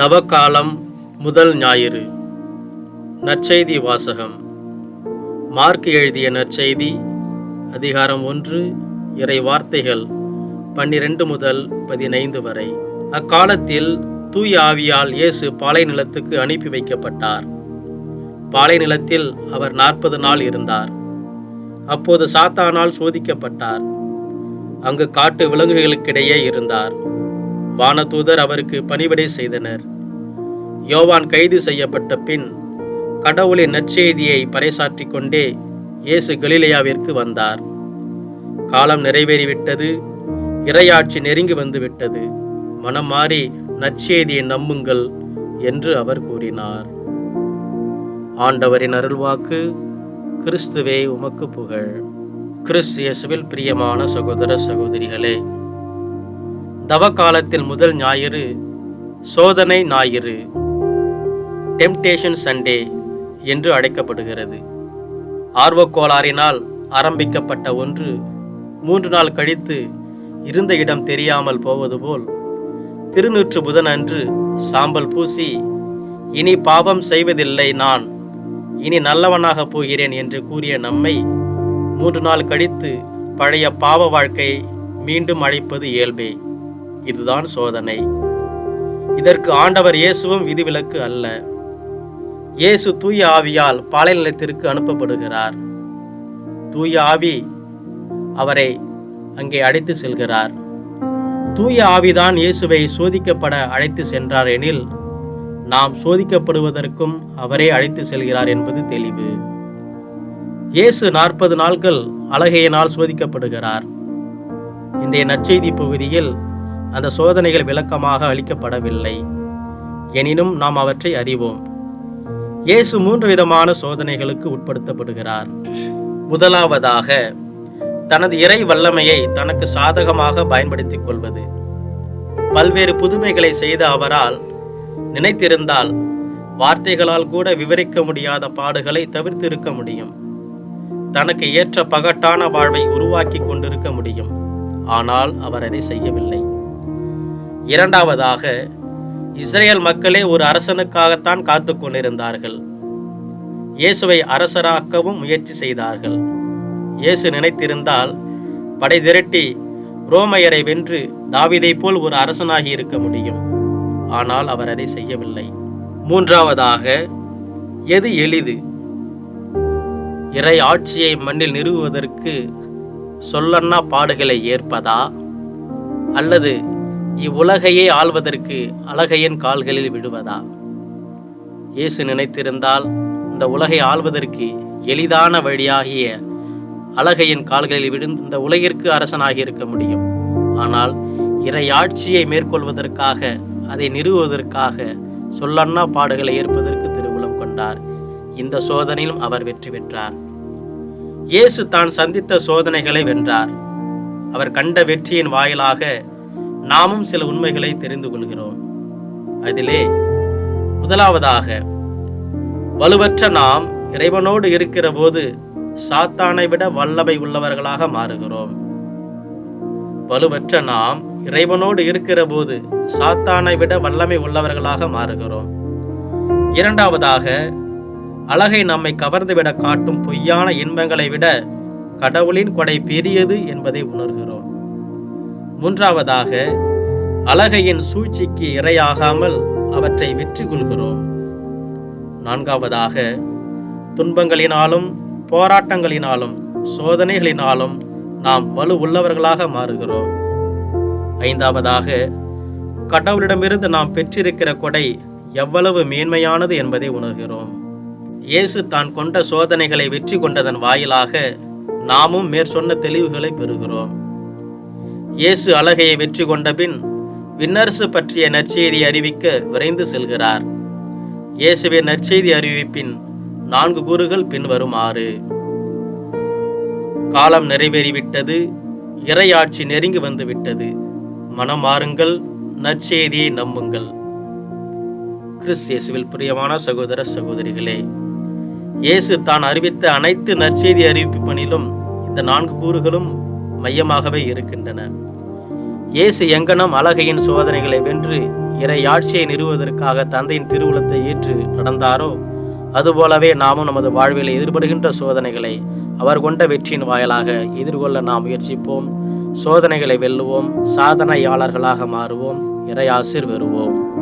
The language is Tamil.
தவக்காலம் முதல் ஞாயிறு. நற்செய்தி வாசகம். மார்க் எழுதிய நற்செய்தி அதிகாரம் 1, இறை வார்த்தைகள் 12 முதல் 15 வரை. அக்காலத்தில் தூய ஆவியால் இயேசு பாலை நிலத்துக்கு அனுப்பி வைக்கப்பட்டார். பாலை நிலத்தில் அவர் 40 நாள் இருந்தார். அப்போது சாத்தானால் சோதிக்கப்பட்டார். அங்கு காட்டு விலங்குகளுக்கிடையே இருந்தார். வானதூதர் அவருக்கு பணிவிடை செய்தனர். யோவான் கைது செய்யப்பட்ட பின் கடவுளின் நற்செய்தியை பறைசாற்றிக் கொண்டே இயேசு கலிலேயாவிற்கு வந்தார். காலம் நிறைவேறிவிட்டது, இறையாட்சி நெருங்கி வந்துவிட்டது, மனம் மாறி நற்செய்தியை நம்புங்கள் என்று அவர் கூறினார். ஆண்டவரின் அருள்வாக்கு. கிறிஸ்துவே உமக்கு புகழ். கிறிஸ்து இயேசுவில் பிரியமான சகோதர சகோதரிகளே, தவக்காலத்தில் முதல் ஞாயிறு சோதனை ஞாயிறு, டெம்டேஷன் சண்டே என்று அழைக்கப்படுகிறது. ஆர்வக்கோளாறினால் ஆரம்பிக்கப்பட்ட ஒன்று 3 நாள் கழித்து இருந்த இடம் தெரியாமல் போவது போல், திருநூற்று புதன் அன்று சாம்பல் பூசி இனி பாவம் செய்வதில்லை, நான் இனி நல்லவனாக போகிறேன் என்று கூறிய நம்மை 3 நாள் கழித்து பழைய பாவ வாழ்க்கை மீண்டும் அழைப்பது இயல்பே. இதுதான் சோதனை. இதற்கு ஆண்டவர் இயேசுவும் விதிவிலக்கு அல்ல. இயேசு தூய ஆவியால் பாலை நிலத்திற்கு அனுப்பப்படுகிறார். தூய ஆவி அவரை அங்கே அழைத்து செல்கிறார். தூய ஆவிதான் இயேசுவை சோதிக்கப்பட அழைத்து சென்றார் எனில், நாம் சோதிக்கப்படுவதற்கும் அவரே அழைத்து செல்கிறார் என்பது தெளிவு. இயேசு 40 நாட்கள் அலகையினால் சோதிக்கப்படுகிறார். இன்றைய நற்செய்தி பகுதியில் அந்த சோதனைகள் விளக்கமாக அளிக்கப்படவில்லை. எனினும் நாம் அவற்றை அறிவோம். இயேசு 3 விதமான சோதனைகளுக்கு உட்படுத்தப்படுகிறார். முதலாவதாக, தனது இறை வல்லமையை தனக்கு சாதகமாக பயன்படுத்திக் கொள்வது. பல்வேறு புதுமைகளை செய்த அவரால் நினைத்திருந்தால் வார்த்தைகளால் கூட விவரிக்க முடியாத பாடுகளை தவிர்த்திருக்க முடியும். தனக்கு ஏற்ற பகட்டான வாழ்வை உருவாக்கி கொண்டிருக்க முடியும். ஆனால் அவர் அதை செய்யவில்லை. இரண்டாவதாக, இஸ்ரேல் மக்களே ஒரு அரசனுக்காகத்தான் காத்து கொண்டிருந்தார்கள். இயேசுவை அரசராக்கவும் முயற்சி செய்தார்கள். இயேசு நினைத்திருந்தால் படை திரட்டி ரோமையரை வென்று தாவீதை போல் ஒரு அரசனாகி இருக்க முடியும். ஆனால் அவர் அதை செய்யவில்லை. மூன்றாவதாக, எது எளிது? இறை ஆட்சியை மண்ணில் நிறுவுவதற்கு சொல்லன்னா பாடுகளை ஏற்பதா, அல்லது இவ்வுலகையே ஆள்வதற்கு அலகையின் கால்களில் விடுவதா? இயேசு நினைத்திருந்தால் இந்த உலகை ஆள்வதற்கு எளிதான வழியாகிய அலகையின் கால்களில் விழுந்து இந்த உலகிற்கு அரசனாகி இருக்க முடியும். ஆனால் இறை ஆட்சியை மேற்கொள்வதற்காக, அதை நிறுவுவதற்காக சொல்லன்னா பாடுகளை ஏற்பதற்கு திருவுளம் கொண்டார். இந்த சோதனையிலும் அவர் வெற்றி பெற்றார். இயேசு தான் சந்தித்த சோதனைகளை வென்றார். அவர் கண்ட வெற்றியின் வாயிலாக நாமும் சில உண்மைகளை தெரிந்து கொள்கிறோம். அதிலே முதலாவதாக, வலுவற்ற நாம் இறைவனோடு இருக்கிற போது சாத்தானை விட வல்லமை உள்ளவர்களாக மாறுகிறோம். வலுவற்ற நாம் இறைவனோடு இருக்கிற போது சாத்தானை விட வல்லமை உள்ளவர்களாக மாறுகிறோம். இரண்டாவதாக, அழகை நம்மை கவர்ந்துவிட காட்டும் பொய்யான இன்பங்களை விட கடவுளின் கொடை பெரியது என்பதை உணர்கிறோம். மூன்றாவதாக, அலகையின் சூழ்ச்சிக்கு இரையாகாமல் அவற்றை வெற்றி கொள்கிறோம். நான்காவதாக, துன்பங்களினாலும் போராட்டங்களினாலும் சோதனைகளினாலும் நாம் வலு உள்ளவர்களாக மாறுகிறோம். ஐந்தாவதாக, கடவுளிடமிருந்து நாம் பெற்றிருக்கிற கொடை எவ்வளவு மேன்மையானது என்பதை உணர்கிறோம். இயேசு தான் கொண்ட சோதனைகளை வெற்றி கொண்டதன் வாயிலாக நாமும் மேற்சொன்ன தெளிவுகளை பெறுகிறோம். இயேசு அலகையை வெற்றி கொண்ட பின் விண்ணரசு பற்றிய நற்செய்தி அறிவிக்க விரைந்து செல்கிறார். இயேசுவின் நற்செய்தி அறிவிப்பின் 4 கூறுகள் பின்வருமாறு: காலம் நிறைவேறிவிட்டது, இறையாட்சி நெருங்கி வந்துவிட்டது, மனம் மாறுங்கள், நற்செய்தியை நம்புங்கள். கிறிஸ்து இயேசுவில் பிரியமான சகோதர சகோதரிகளே, இயேசு தான் அறிவித்த அனைத்து நற்செய்தி அறிவிப்பு பணியிலும் இந்த 4 கூறுகளும் மையமாகவே இருக்கின்றன. இயேசு எங்கனம் அலகையின் சோதனைகளை வென்று இறையாட்சியை நிறுவுவதற்காக தந்தையின் திருவுளத்தை ஏற்று நடந்தாரோ, அதுபோலவே நாமும் நமது வாழ்வில் எதிர்படுகின்ற சோதனைகளை அவர் கொண்ட வெற்றியின் வாயிலாக எதிர்கொள்ள நாம் முயற்சிப்போம். சோதனைகளை வெல்லுவோம், சாதனையாளர்களாக மாறுவோம், இறையாசீர் பெறுவோம்.